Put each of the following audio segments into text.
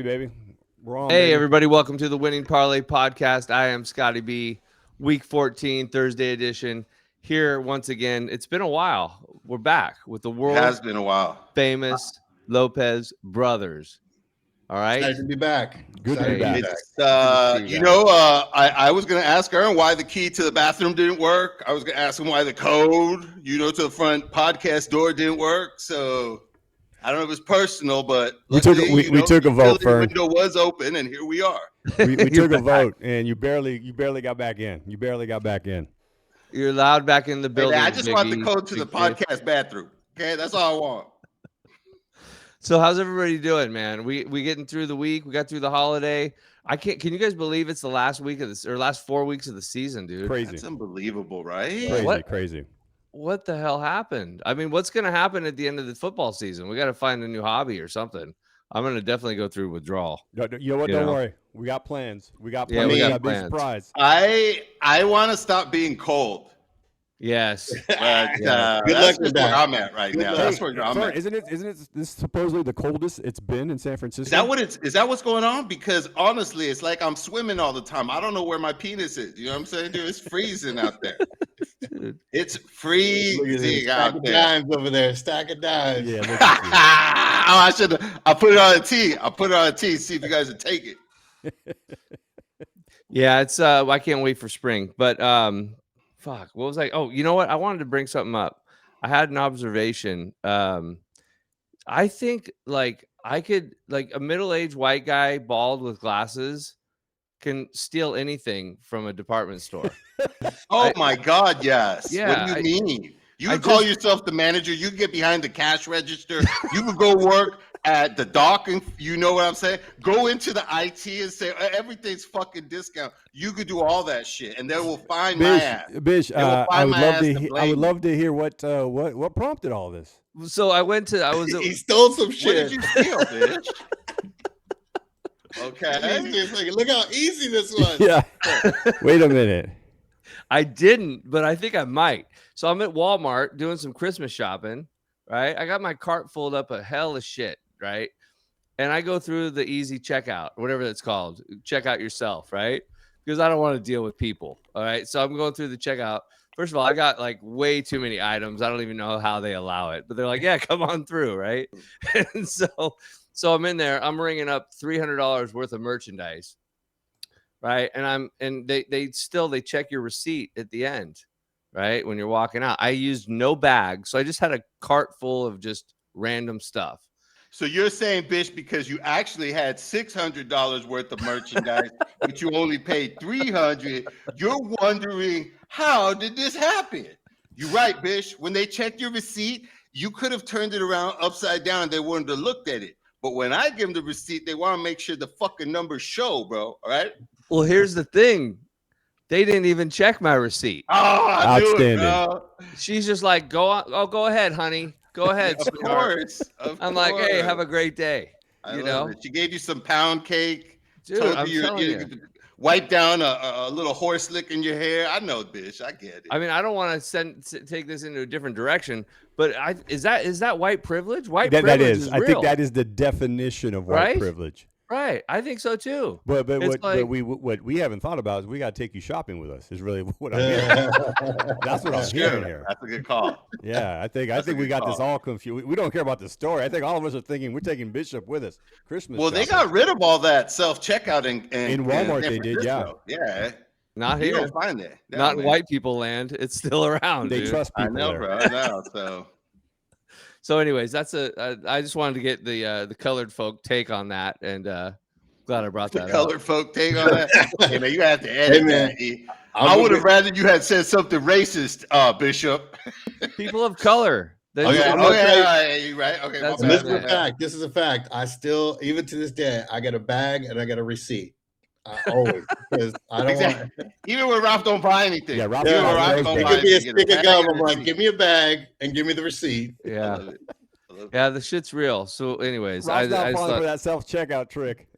Baby. We're on, Hey, baby. everybody. Welcome to the Winning Parlay podcast. I am Scotty B, week 14, Thursday edition. Here once again. It's been a while. We're back with the It world has been a while. famous Lopez brothers. All right. Excited to be back. Good to be Excited back. It's, Good to see you guys. I was going to ask Aaron why the key to the bathroom didn't work. I was going to ask him why the code, to the front podcast door didn't work. So I don't know if it's personal, but We took a vote, the Fern. window was open, and here we are. We took You're a back. vote, and you barely got back in. You're allowed back in the Hey, building. man, I just want the Biggie. code to the Big kid. podcast bathroom. Okay, that's all I want. So how's everybody doing, man? We getting through the week. We got through the holiday. Can you guys believe it's the last week of this or last 4 weeks of the season, dude? Crazy. That's unbelievable, right? What? Crazy. What the hell happened? I mean, what's going to happen at the end of the football season? We got to find a new hobby or something. I'm going to definitely go through withdrawal. You know what? You Don't know. worry. We got plans. Yeah, We we got got a big plans. surprise. I want to stop being cold. Yes. But Yeah. Good that's luck with just where that. I'm at right Good now. luck. That's where I'm Fern, at. isn't it this supposedly the coldest it's been in San Francisco? Is that what's going on? Because honestly, it's like I'm swimming all the time. I don't know where my penis is. You know what I'm saying, dude? It's freezing out there. Dude. It's Look at this. freezing Stack out of there. dimes over there. Stack of dimes. Yeah, look at you. I should. I put it on a tee. I put it on a tee. See if you guys would take it. Yeah, it's I can't wait for spring. But fuck, what was I? Oh, you know what? I wanted to bring something up. I had an observation. I think I could a middle-aged white guy bald with glasses can steal anything from a department store. Oh my God, yes. Yeah, What do you mean? You I could call just- yourself the manager. You could get behind the cash register. You could go work at the dock, and you know what I'm saying? Go into the IT and say everything's fucking discount. You could do all that shit, and they will find my ass. Bish, They will I find would my love ass to. to I blame would me. love to hear what prompted all this. So I was He stole some What shit. did you steal, bitch? Okay. He's like, look how easy this was. Yeah. Wait a minute. I didn't, but I think I might. So I'm at Walmart doing some Christmas shopping, right? I got my cart filled up a hell of shit, right? And I go through the easy checkout, whatever it's called, check out yourself, right? Because I don't want to deal with people, all right? So I'm going through the checkout. First of all, I got like way too many items. I don't even know how they allow it, but they're like, yeah, come on through, right? And so I'm in there. I'm ringing up $300 worth of merchandise, right? And they check your receipt at the end, right? When you're walking out. I used no bag, so I just had a cart full of just random stuff. So you're saying, bitch, because you actually had $600 worth of merchandise, but you only paid $300. You're wondering, how did this happen? You're right, bitch. When they checked your receipt, you could have turned it around upside down. They wouldn't have looked at it. But when I give them the receipt, they want to make sure the fucking numbers show, bro. All right? Well, here's the thing. They didn't even check my receipt. Oh, I knew it, Outstanding. bro. She's just like, go ahead, honey. Go ahead, Of sweetheart." course. I'm like, hey, have a great day. I you love know? it. She gave you some pound cake. Dude, told I'm you telling you. wipe down a little horse lick in your hair. I know, bitch. I get it. I mean, I don't want to take this into a different direction, but is that white privilege? White That privilege is. is I real, think that is the definition of white Right? privilege. right. I think so too. But It's like- what we haven't thought about is we got to take you shopping with us. Is really what I'm hearing. That's what I'm That's hearing good. here. That's a good call. Yeah, I think That's a we good got this call. all confused. We don't care about the story. I think all of us are thinking we're taking Bishop with us. Christmas. Well, they shopping. got rid of all that self-checkout in Walmart, San they did, yeah. Francisco. Yeah. Not You here. don't find that. No, Not in man. white people land. It's still around. They dude. trust I people know, there. bro. I know. So So, anyways, I just wanted to get the colored folk take on that, and glad I brought the that up. colored folk take on that. Hey, man, you have to edit Hey, man. that. I would have rather you had said something racist, Bishop. People of color. They Okay, just- I'm gonna tell you- okay, you right. Okay, That's my This bad, is my a bad. fact. This is a fact. I still, even to this day, I get a bag and I get a receipt. Always, because I don't want. Exactly. Even when Ralph don't buy anything. Yeah, Ralph Even don't when buy Ralph don't anything. It buy could be a anything, you stick get of bag gum. and I'm a like, receipt. give me a bag and give me the receipt. I yeah, love it. I love it. yeah. The shit's real. So, anyways, I Rob's not just falling for thought that self-checkout trick.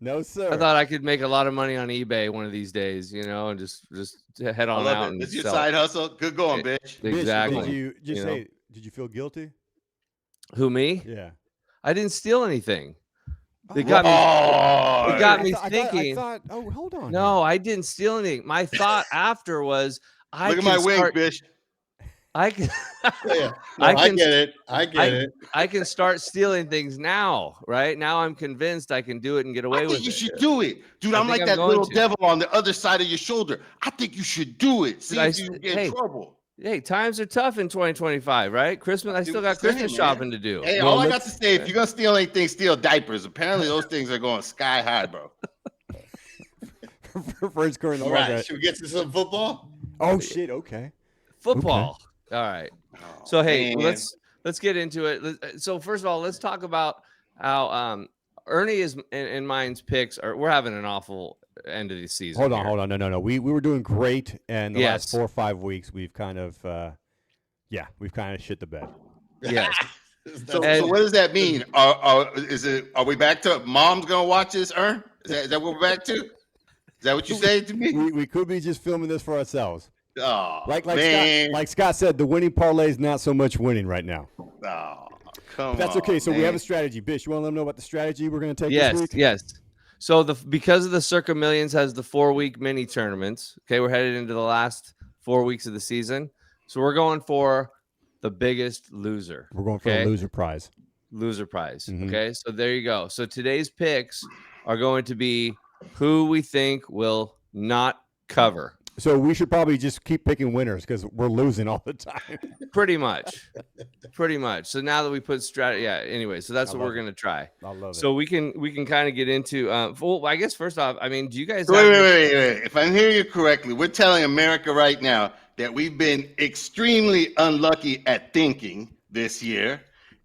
No, sir. I thought I could make a lot of money on eBay one of these days, and just head I on love out it. and It's your sell. side hustle. Good going, bitch. Bish, Exactly. Did you just you know. say? Did you feel guilty? Who, me? Yeah. I didn't steal anything. It got me. Oh, It got me I thinking. thought, oh, hold on. No, I didn't steal anything. My thought after was, I look at can my wig, start. Bish. I can. Yeah. No, I I can. get it. I get it. I can start stealing things now, right? Now I'm convinced I can do it and get away I with think you it. should do it, dude. I I'm think like I'm that going little to. devil on the other side of your shoulder. I think you should do it. See if you get in trouble. Hey, times are tough in 2025, right? Christmas, I still got Christmas shopping to do. Hey, Well, all I got to say, if you're gonna steal anything, steal diapers. Apparently, those things are going sky high, bro. Fern's current. All right. Should we get to some football? Oh shit. Okay. Football. All right. Oh, So hey, man. let's get into it. So first of all, let's talk about how Ernie is and mine's picks are. We're having an awful end of the season. Hold on. No. We were doing great, and the last Yes. 4 or 5 weeks we've kind of, we've kind of shit the bed. Yes. So And- what does that mean? Are we back to mom's gonna watch this, Ern? Is that what we're back to? Is that what you say to me? We could be just filming this for ourselves. Oh, Like man. Scott said, the winning parlay is not so much winning right now. Oh, come But that's okay. on, So we man. have a strategy. Bish, you want to let them know about the strategy we're going to take Yes, this week? yes. So because of the Circa Millions has the 4-week mini tournaments. Okay, we're headed into the last 4 weeks of the season. So we're going for the biggest loser. We're going for Okay. a loser prize. Loser prize. Mhm. Okay, so there you go. So today's picks are going to be who we think will not cover. So we should probably just keep picking winners because we're losing all the time. Pretty much. So now that we put strategy, anyway, so that's I what love we're gonna try. I love So we can kind of get into well, I guess first off, I mean, do you guys Wait, have wait. If I'm hearing you correctly, we're telling America right now that we've been extremely unlucky at thinking this year,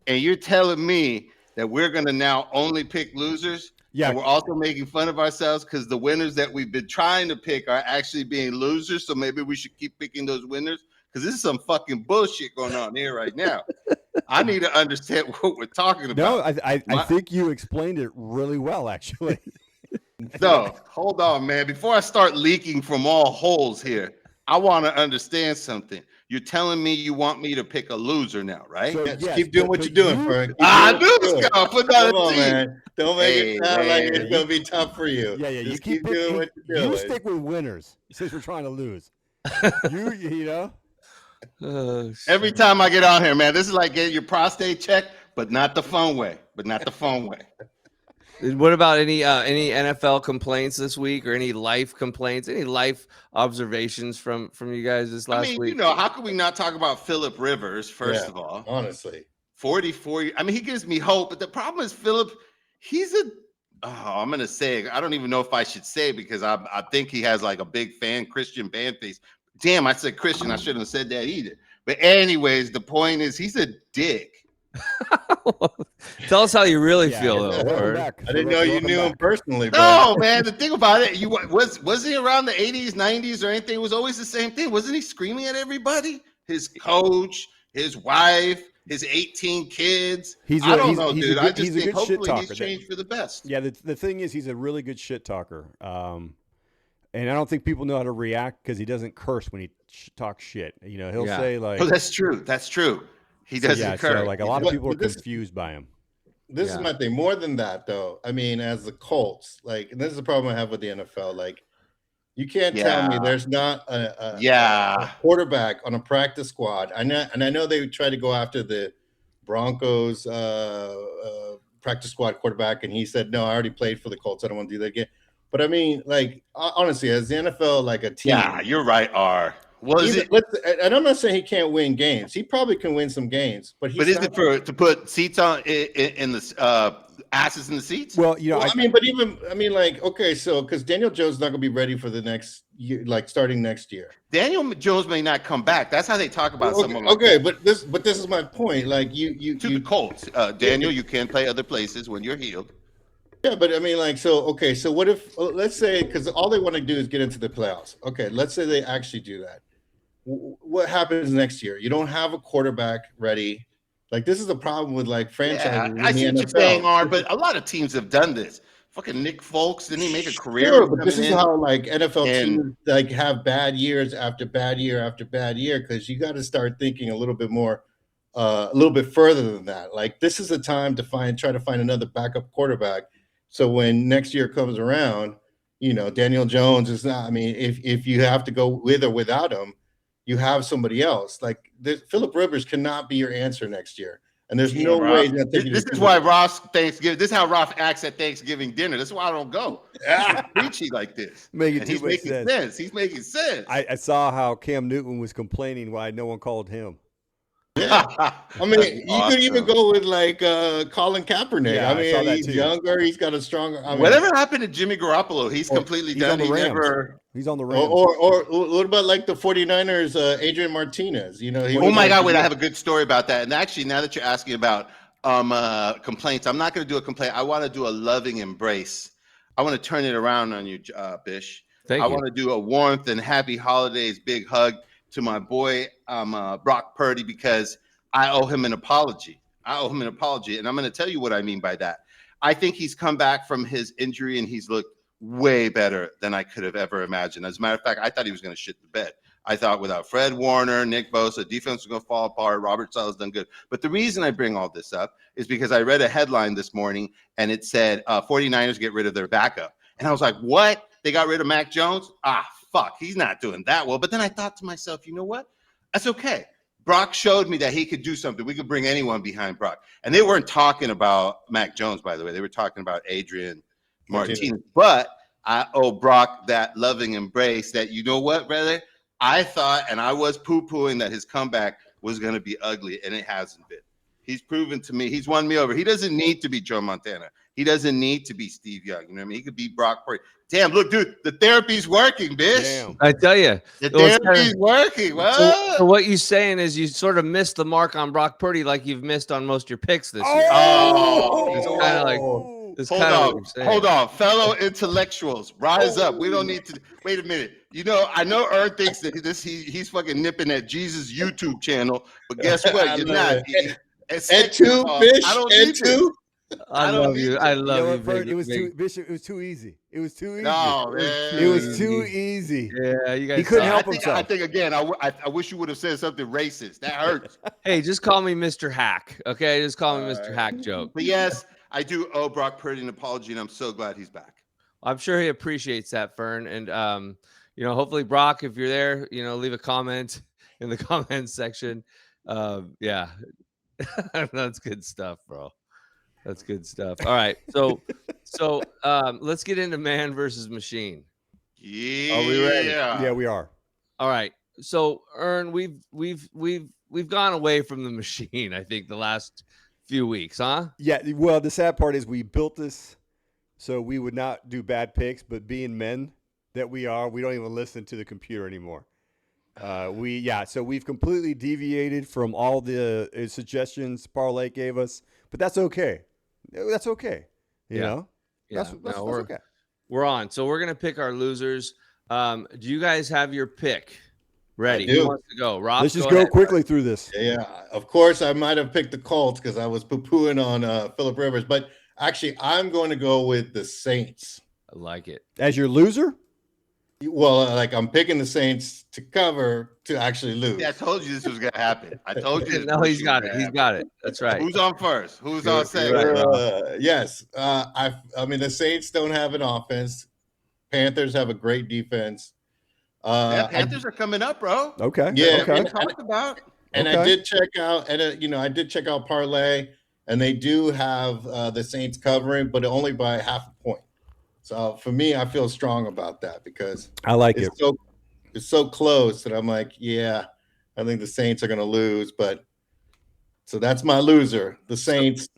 and you're telling me that we're going to now only pick losers? Yeah. And we're also making fun of ourselves because the winners that we've been trying to pick are actually being losers. So maybe we should keep picking those winners because this is some fucking bullshit going on here right now. I need to understand what we're talking No, about. I think you explained it really well, actually. So hold on, man. Before I start leaking from all holes here, I want to understand something. You're telling me you want me to pick a loser now, right? So, Yes, yes, keep doing but- what but you're doing, you- Fern. Keep I doing knew what this you're doing. guy put that Come on, team. man. Don't make Hey, it sound like man. it's gonna be tough for you. Yeah, you Just keep doing what you're doing. You stick with winners since we're trying to lose. you know. Every time I get on here, man, this is like getting your prostate checked, but not the fun way. What about any NFL complaints this week or any life complaints, any life observations from you guys this I last mean, week? how can we not talk about Phillip Rivers, first Yeah. of all? Honestly. 44. I mean, he gives me hope, but the problem is Phillip, I'm going to say, I don't even know if I should say because I think he has like a big Christian fan base. Damn, I said Christian. I shouldn't have said that either. But anyways, the point is he's a dick. Tell us how you really Yeah, feel, welcome though. Fern. back. I didn't know you Welcome knew him back. personally, but No, man. The thing about it, was he around the 80s, 90s, or anything? It was always the same thing. Wasn't he screaming at everybody? His coach, his wife, his 18 kids. I don't know, dude. I just think hopefully he's changed for the best. Yeah, the thing is, he's a really good shit talker. And I don't think people know how to react because he doesn't curse when he talks shit. You know, he'll say like, "Oh, that's true. That's true." He doesn't curse. So like a lot of people are But this- confused by him. this is my thing. More than that, though, I mean, as the Colts, like, and this is the problem I have with the NFL. Like, you can't tell me there's not a quarterback on a practice squad. I know they try to go after the Broncos practice squad quarterback, and he said, "No, I already played for the Colts. I don't want to do that again." But I mean, like, honestly, as the NFL, like a team. Yeah, you're right. And I'm not saying he can't win games. He probably can win some games, but is it to put seats on in the asses in the seats? Well, you know, okay, so because Daniel Jones is not going to be ready for the next year, like starting next year. Daniel Jones may not come back. That's how they talk about someone. Okay, but this is my point. Like the Colts, Daniel, you can play other places when you're healed. Yeah, but I mean, like, so what if, let's say, because all they want to do is get into the playoffs. Okay, let's say they actually do that. What happens next year? You don't have a quarterback ready. Like, this is the problem with like franchises. I see what you're saying, R, but a lot of teams have done this. Fucking Nick Folks, didn't he make a career? Sure, but this is how like NFL teams like have bad years after bad year after bad year, because you got to start thinking a little bit more, a little bit further than that. Like, this is a time to try to find another backup quarterback. So when next year comes around, Daniel Jones is not. I mean, if you have to go with or without him, you have somebody else. Like Phillip Rivers cannot be your answer next year. And there's no way that this is why Ross Thanksgiving. This is how Ross acts at Thanksgiving dinner. This is why I don't go. He's preachy like this. He's making sense. He's making sense. I saw how Cam Newton was complaining why no one called him. Yeah. I mean, you could even go with like Colin Kaepernick. Yeah, I mean, he's younger. He's got a stronger. Whatever happened to Jimmy Garoppolo? He's completely done. He's on the Rams. Or what about like the 49ers, Adrian Martinez? Oh my God, wait, I have a good story about that. And actually, now that you're asking about complaints, I'm not going to do a complaint. I want to do a loving embrace. I want to turn it around on you, Bish. I want to do a warmth and happy holidays, big hug to my boy Brock Purdy, because I owe him an apology. And I'm going to tell you what I mean by that. I think he's come back from his injury and he's looked way better than I could have ever imagined. As a matter of fact, I thought he was going to shit the bed. I thought without Fred Warner, Nick Bosa, defense was going to fall apart. Robert Sala's done good. But the reason I bring all this up is because I read a headline this morning and it said 49ers get rid of their backup. And I was like, what? They got rid of Mac Jones? Fuck, he's not doing that well. But then I thought to myself, you know what? That's okay. Brock showed me that he could do something. We could bring anyone behind Brock. And they weren't talking about Mac Jones, by the way. They were talking about Adrian Martinez. But I owe Brock that loving embrace that, you know what, brother? I thought, and I was poo-pooing that his comeback was going to be ugly, and it hasn't been. He's proven to me, he's won me over. He doesn't need to be Joe Montana. He doesn't need to be Steve Young. You know what I mean? He could be Brock Purdy. Damn, look, dude, the therapy's working, bitch. Damn. I tell you. The therapy's working. What? So what you're saying is you sort of missed the mark on Brock Purdy like you've missed on most of your picks this year. It's kind of like... Hold on, fellow intellectuals, rise up. We don't need to wait a minute. I know Ern thinks that he's fucking nipping at Jesus' YouTube channel, but guess what? You're not. Ed two, Fish. Ed two. I love you. I love you. It was too Bishop. It was too easy. It was too easy. No, man. It was too easy. Yeah, you guys. He couldn't help himself. I think again. I wish you would have said something racist. That hurts. Hey, just call me Mr. Hack. Okay, just call me Mr. Hack joke. But yes, I do owe Brock Purdy an apology, and I'm so glad he's back. I'm sure he appreciates that, Fern. And hopefully, Brock, if you're there, leave a comment in the comments section. Yeah, that's good stuff, bro. That's good stuff. All right, so let's get into man versus machine. Yeah, are we ready? Yeah, we are. All right. So, Ern, we've gone away from the machine, I think, the last few weeks, huh? Yeah. Well, the sad part is we built this so we would not do bad picks, but being men that we are, we don't even listen to the computer anymore. So we've completely deviated from all the suggestions Parlay gave us, but that's okay. That's okay. You know? That's okay. We're on. So we're gonna pick our losers. Do you guys have your pick ready? Who wants to go? Rob, let's just go quickly through this. Yeah, of course I might have picked the Colts because I was poo-pooing on Phillip Rivers, but actually I'm going to go with the Saints. I like it. As your loser? Well, I'm picking the Saints to cover to actually lose. Yeah, I told you this was gonna happen. I told you. No, he's got it. He's got it. That's right. Who's on first? Who's on second? Yes. I mean, the Saints don't have an offense. Panthers have a great defense. Panthers are coming up, bro. Okay. Yeah. Okay. Talked about. And I did check out, I did check out Parlay, and they do have the Saints covering, but only by half a point. So for me, I feel strong about that because I like it. It's so close that I'm like, yeah, I think the Saints are going to lose. But so that's my loser, the Saints.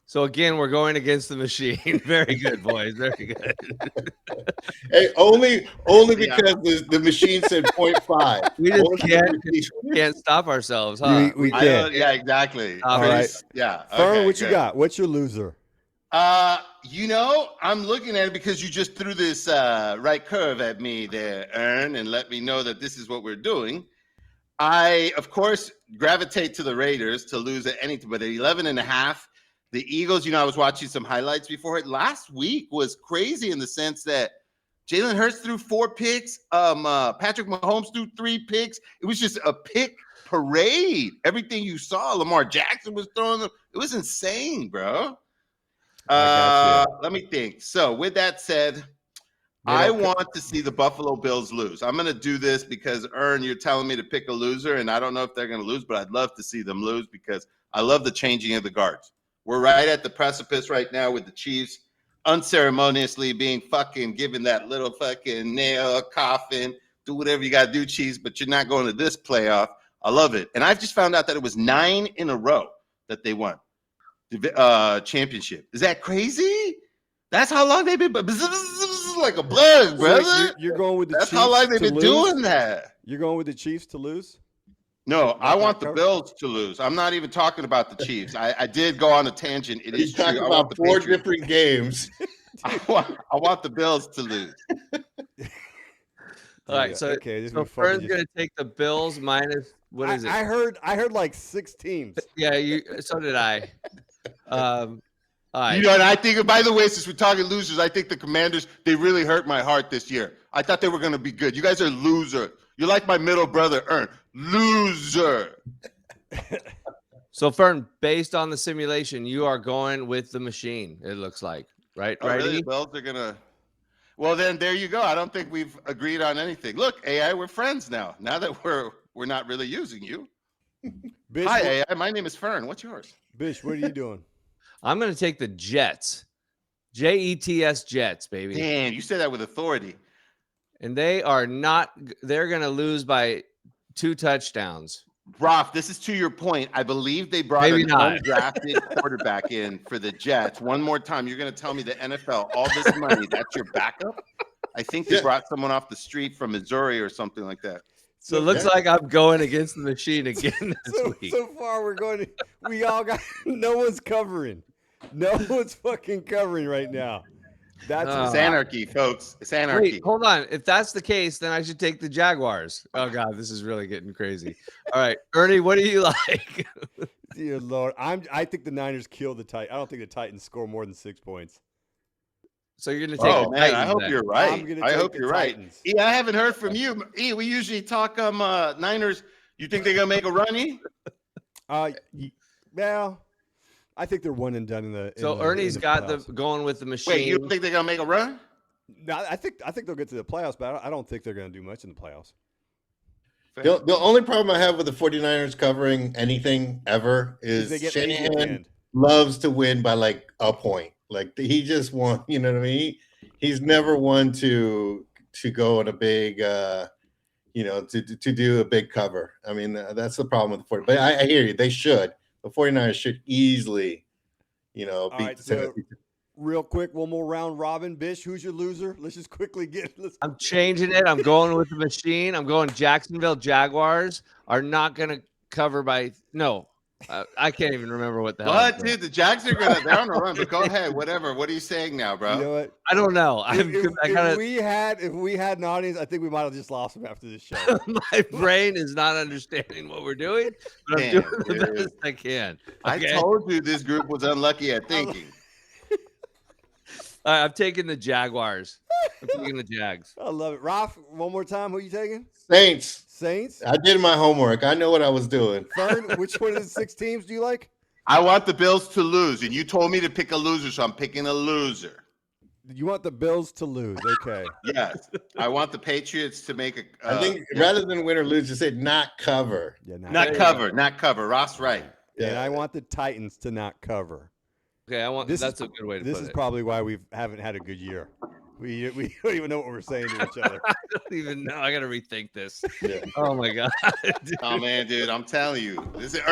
So again, we're going against the machine. Very good, boys. Very good. Hey, only because the machine said 0.5. We just can't stop ourselves, huh? We can't. Yeah, exactly. All right. Yeah. Fern, what you got? What's your loser? I'm looking at it because you just threw this right curve at me there, Ern, and let me know that this is what we're doing. I, of course, gravitate to the Raiders to lose at anything, but at 11.5, the Eagles, I was watching some highlights before it. Last week was crazy in the sense that Jalen Hurts threw 4 picks. Patrick Mahomes threw 3 picks. It was just a pick parade. Everything you saw, Lamar Jackson was throwing them. It was insane, bro. Let me think. So with that said, I want to see the Buffalo Bills lose. I'm going to do this because, Ern, you're telling me to pick a loser, and I don't know if they're going to lose, but I'd love to see them lose because I love the changing of the guards. We're right at the precipice right now with the Chiefs unceremoniously being fucking given that little fucking nail, coffin, do whatever you got to do, Chiefs, but you're not going to this playoff. I love it. And I've just found out that it was 9 in a row that they won the championship. Is that crazy? That's how long they've been like a bug, brother. So you're going with the Chiefs. That's how long they've been doing that. You're going with the Chiefs to lose? No, I want the Bills to lose. I'm not even talking about the Chiefs. I did go on a tangent. It is talking about 4 different games. I want the Bills to lose. All right, so Fern's going to take the Bills minus what is it? I heard like 6 teams. Yeah, so did I. You know, and I think, by the way, since we're talking losers, I think the Commanders, they really hurt my heart this year. I thought they were going to be good. You guys are loser. You're like my middle brother, Ern. Loser. So, Fern, based on the simulation, you are going with the machine, it looks like, right? Oh, really? The Bills are going to. Well, then there you go. I don't think we've agreed on anything. Look, AI, we're friends now. Now that we're not really using you. Bish, hi, AI. My name is Fern. What's yours? Bish, what are you doing? I'm going to take the Jets. Jets, Jets, baby. Damn, you said that with authority. And they're going to lose by 2 touchdowns. Brock, this is to your point. I believe they brought an undrafted quarterback in for the Jets. One more time, you're going to tell me the NFL, all this money, that's your backup? I think they brought someone off the street from Missouri or something like that. So it looks like I'm going against the machine again this week. So far, we all got, no one's covering. No one's fucking covering right now. It's anarchy, folks. It's anarchy. Wait, hold on. If that's the case, then I should take the Jaguars. Oh, God, this is really getting crazy. All right, Ernie, what do you like? Dear Lord. I think the Niners kill the Titans. I don't think the Titans score more than 6 points. So you're going to take the Titans. I hope you're right. I hope you're Titans. right. I haven't heard from you. We usually talk Niners. You think they're going to make a run, Well, I think they're one and done in the. So Ernie's got the going with the machine. Wait, you think they're gonna make a run? No, I think they'll get to the playoffs, but I don't think they're gonna do much in the playoffs. The only problem I have with the 49ers covering anything ever is Shanahan loves to win by like a point. Like he just won, you know what I mean? He's never won to go on a big, to do a big cover. I mean, that's the problem with the 49ers. But I hear you. They should. The 49ers should easily, beat the Tennessee. Real quick, one more round robin. Bish, who's your loser? Let's just quickly I'm changing it. I'm going with the machine. I'm going Jacksonville Jaguars are not going to cover by – no. I can't even remember what the hell. What, dude? The Jags are going to – they're on a run. But go ahead. Whatever. What are you saying now, bro? You know what? I don't know. If we had an audience, I think we might have just lost them after this show. My brain is not understanding what we're doing, but I'm doing the best I can. Okay? I told you this group was unlucky at thinking. I'm taking the Jaguars. I'm taking the Jags. I love it. Ralph, one more time. Who are you taking? Saints. I did my homework. I know what I was doing. Fern, which one of the 6 teams do you like? I want the Bills to lose, and you told me to pick a loser, so I'm picking a loser. You want the Bills to lose, okay? Yes, I want the Patriots to make a. I think rather than win or lose, just say not cover. Yeah, not cover. Ross, right? Yeah, and I want the Titans to not cover. Okay, that's a good way to put it. This is probably why we haven't had a good year. We don't even know what we're saying to each other. I don't even know. I got to rethink this. Yeah. Oh my god. Oh man, dude, I'm telling you,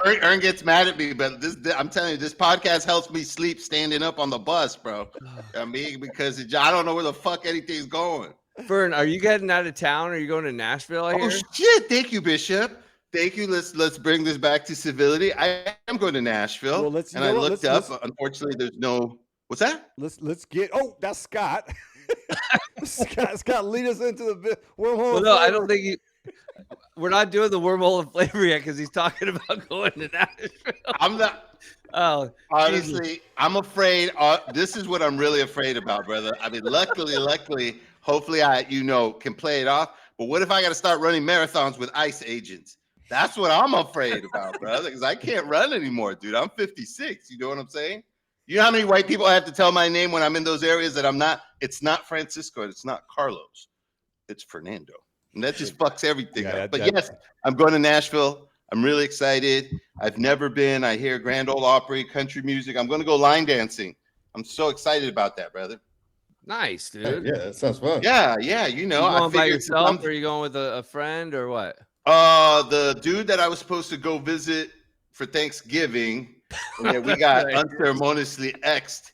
Ern gets mad at me, but I'm telling you, this podcast helps me sleep standing up on the bus, bro. I mean, because I don't know where the fuck anything's going. Fern, are you getting out of town? Or are you going to Nashville? Oh shit! Thank you, Bishop. Thank you. Let's bring this back to civility. I am going to Nashville, and I looked up. Unfortunately, there's no. What's that? Let's get. Oh, that's Scott. Scott, lead us into the wormhole. Well, no, I don't think we're not doing the wormhole of flavor yet because he's talking about going to Nashville. I'm not. Oh, honestly, Jesus. I'm afraid. This is what I'm really afraid about, brother. I mean, luckily, hopefully, I can play it off. But what if I got to start running marathons with ICE agents? That's what I'm afraid about, brother, because I can't run anymore, dude. I'm 56. You know what I'm saying? You know how many white people I have to tell my name when I'm in those areas that I'm not? It's not Francisco. It's not Carlos. It's Fernando. And that just fucks everything up. But yes, I'm going to Nashville. I'm really excited. I've never been. I hear Grand Ole Opry, country music. I'm going to go line dancing. I'm so excited about that, brother. Nice, dude. Yeah, that sounds fun. Yeah. You know, you going by yourself, or are you going with a friend, or what? The dude that I was supposed to go visit for Thanksgiving, and that we got unceremoniously X'd.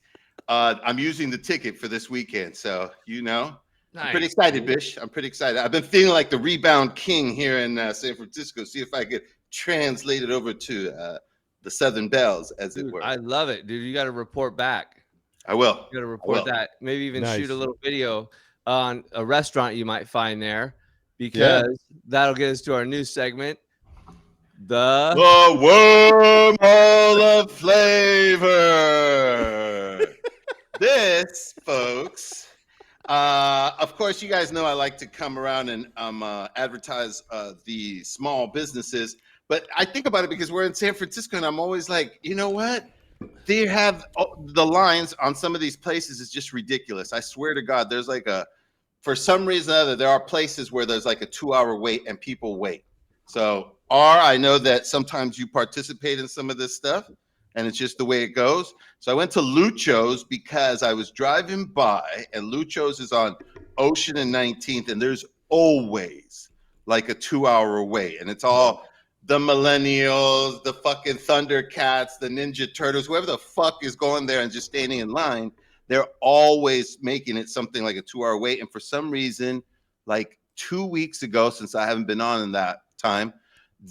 I'm using the ticket for this weekend, so nice. I'm pretty excited, Bish. I'm pretty excited. I've been feeling like the rebound king here in San Francisco. See if I could translate it over to the Southern Bells, as it were. I love it, dude. You got to report back. I will. You got to report that. Maybe even shoot a little video on a restaurant you might find there, because that'll get us to our new segment, the wormhole of flavor. This, folks, of course, you guys know I like to come around and advertise the small businesses, but I think about it because we're in San Francisco, and I'm always like, you know what? They have the lines on some of these places is just ridiculous. I swear to God, there's like for some reason or other, there are places where there's like a 2-hour wait and people wait. So, I know that sometimes you participate in some of this stuff, and it's just the way it goes. So I went to Lucho's because I was driving by, and Lucho's is on Ocean and 19th, and there's always like a 2-hour wait, and it's all the millennials, the fucking Thundercats, the Ninja Turtles, whoever the fuck is going there and just standing in line. They're always making it something like a 2-hour wait. And for some reason, like 2 weeks ago, since I haven't been on in that time,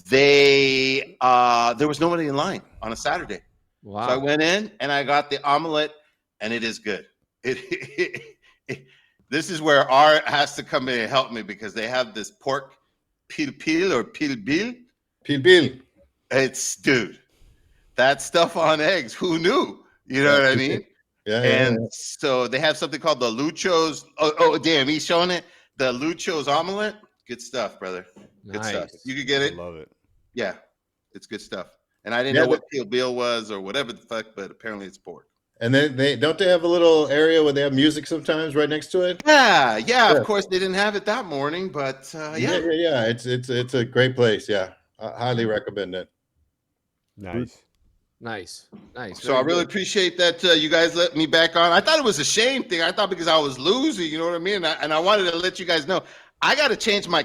there was nobody in line on a Saturday. Wow. So I went in and I got the omelet, and it is good. This is where Art has to come in and help me, because they have this pork pil or pilbil. Pilbil. It's, dude, that stuff on eggs. Who knew? You know what I mean? Yeah. So they have something called the Lucho's. Oh, damn, he's showing it. The Lucho's omelet. Good stuff, brother. Good stuff. You could get it. I love it. Yeah, it's good stuff. And I didn't know what pilbil was or whatever the fuck, but apparently it's pork. And then they have a little area where they have music sometimes right next to it. Yeah. Of course, they didn't have it that morning, but yeah. It's a great place. Yeah, I highly recommend it. Nice. So I really appreciate that you guys let me back on. I thought it was a shame thing. I thought because I was losing, you know what I mean? And I wanted to let you guys know I got to change my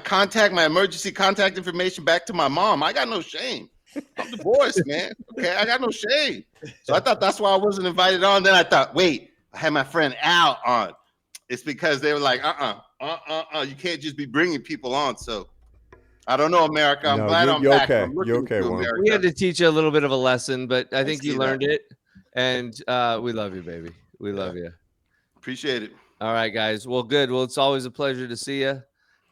emergency contact information back to my mom. I got no shame. I'm divorced, man. Okay, I got no shame. So I thought that's why I wasn't invited on. Then I thought, wait, I had my friend Al on. It's because they were like, you can't just be bringing people on. So I don't know, America. I'm glad I'm back. Okay. You're okay. We had to teach you a little bit of a lesson, but I think you learned it. And we love you, baby. We love you. Appreciate it. All right, guys. Well, good. Well, it's always a pleasure to see you.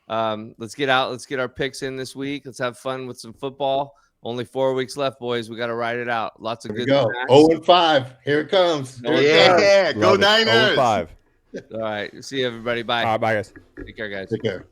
Let's get out. Let's get our picks in this week. Let's have fun with some football. Only 4 weeks left, boys. We got to ride it out. Lots of good go. 0-5. Here it comes. Go Niners. 0-5. All right. See you, everybody. Bye. All right, bye, guys. Take care, guys. Take care.